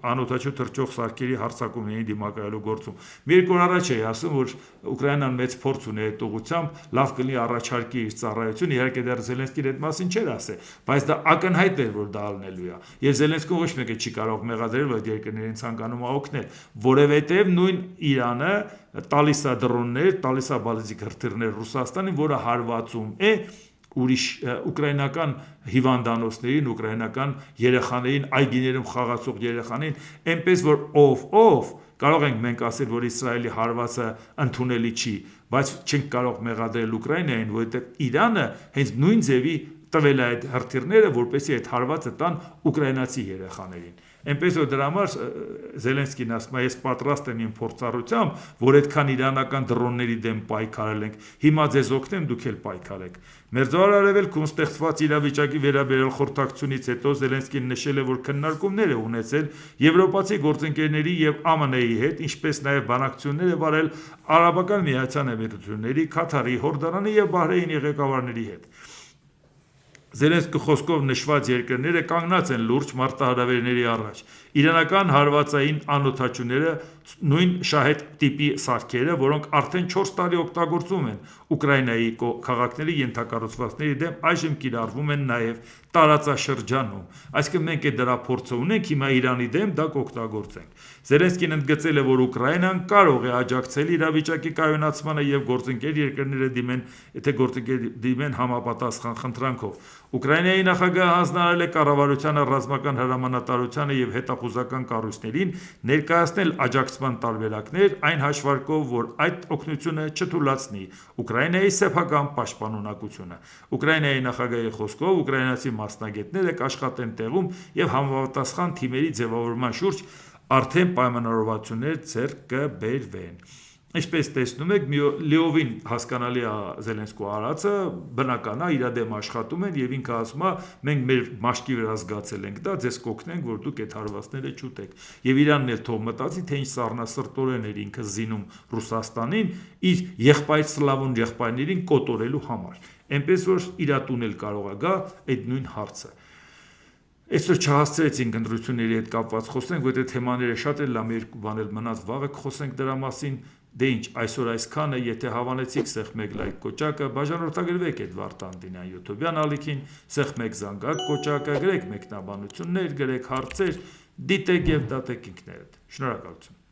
անօդաչու թռչող սարքերի հարձակումներին դիմակայելու գործում։ Մի երկու օր առաջ էի ասում, որ Ուկրաինան մեծ փորձ ունի այդ ուղղությամբ, լավ կլինի առաջարկի իր ծառայությունը, իհարկե դեռ Զելենսկին այդ մասին չէր ասել, բայց դա ակնհայտ էր, որ դա ալնելու է։ Եվ Զելենսկին ոչ մեկը չի կարող մեղադրել, որ այդ երկրներին ցանկանում է օգնել, որովհետև նույն Իրանը տալիս է դրոններ, տալիս է բալիստիկ հրթիռներ Ռուսաստանին, որը հարվածում է ուրիշ ուկրաինական հիվանդանոցներին, ուկրաինական երեխաներին, այգիներում խաղացող երեխաներին, այնպես որ ով կարող ենք մենք ասել, որ Իսրայելի հարվածը ընդունելի չի, բայց չենք կարող մեղադրել Ուկրաինային, որովհետև Իրանը հենց նույն ձևի տվել է այդ հրթիռները, որպեսզի այդ հարվածը տան ուկրաինացի երեխաներին։ Այնպես որ դրա համար Զելենսկին ասում է, ես պատրաստ եմ իմ փորձառությամբ, որ այդքան իրանական դրոնների դեմ պայքարել ենք, հիմա ձեզ օգնեմ, դուք էլ պայքարեք։ Մերձավոր Արևելքում ստեղծված իրավիճակի վերաբերյալ խորհրդակցությունից հետո Զելենսկին նշել է, որ քննարկումներ է ունեցել եվրոպացի գործընկերների եւ ԱՄՆ-ի հետ, ինչպես նաեւ բանակցություններ է վարել Արաբական Միացյալ Էմիրությունների, Քաթարի, Հորդանանի եւ Բահրեյնի ղեկավարների հետ։ Զելենսկի խոսքով նշված երկրները կանգնած են լուրջ մարտահրավերների առաջ։ Իրանական հարվածային անօդաչուները նույն շահեդ տիպի սարքերը, որոնք արդեն 4 տարի օգտագործվում են Ուկրաինայի քաղաքների ենթակառուցվածքների դեմ, այժմ կիրառվում են նաև տարածաշրջանում։ Այսինքն մենք այդ դրա փորձը ունենք, հիմա Իրանի դեմ դա կօգտագործենք։ Զելենսկին ընդգծել է, որ Ուկրաինան կարող է աջակցել իրավիճակի կայունացմանը եւ գործընկեր երկրները դիմեն համապատասխան խնդրանքով։ Ուկրաինայի նախագահը հանձնարարել է կառավարությանը, ռազմական հրամանատարությանը եւ հետախուզական կառույցներին ներկայացնել աջակցման տարբերակներ, այն հաշվարկով, որ այդ օգնությունը չթույլատնի Ուկրաինայի սեփական պաշտպանունակությունը։ Ուկրաինայի նախագահի խոսքով ուկրաինացի մասնագետները կաշխատեն տեղում եւ համապատասխան թիմերի ձևավորման շուրջ արդեն պայմանավորվածություններ ձեռք կբերվեն։ Ինչպես տեսնում եք, լիովին հասկանալի է Զելենսկու արածը, բնական է, իր դեմ աշխատում են եւ ինքը ասում է, մենք մեր մաշկի վրա զգացել ենք դա, ձեզ կօգնենք, որ դուք այդ հարվածները չուտեք։ Եվ Իրանն էլ թող մտածի, թե ինչ սառնասրտորեն էր ինքը զինում Ռուսաստանին իր եղբայր սլավոն եղբայրներին կոտորելու համար։ Այնպես որ իր տուն էլ կարող է գա այդ նույն հարցը։ Այսօր չհասցրեցինք ընտրությունների հետ կապված խոսենք, որտեղ թեմաները շատ են, լավ երկու բան էլ մնաց, վաղը կխոսենք դրա մասին։ Դե ինչ, այսօր այսքանը, եթե հավանեցիք, սեղմ 1 լայք կոճակը, բաժանորդագրվեք Էդվարդ Տանդինյան YouTube-յան ալիքին, սեղմ 1 զանգակ կոճակը, գրեք մեկնաբանություններ, գրեք հարցեր, դիտեք եւ դատեք ինքներդ։ Շնորհակալություն։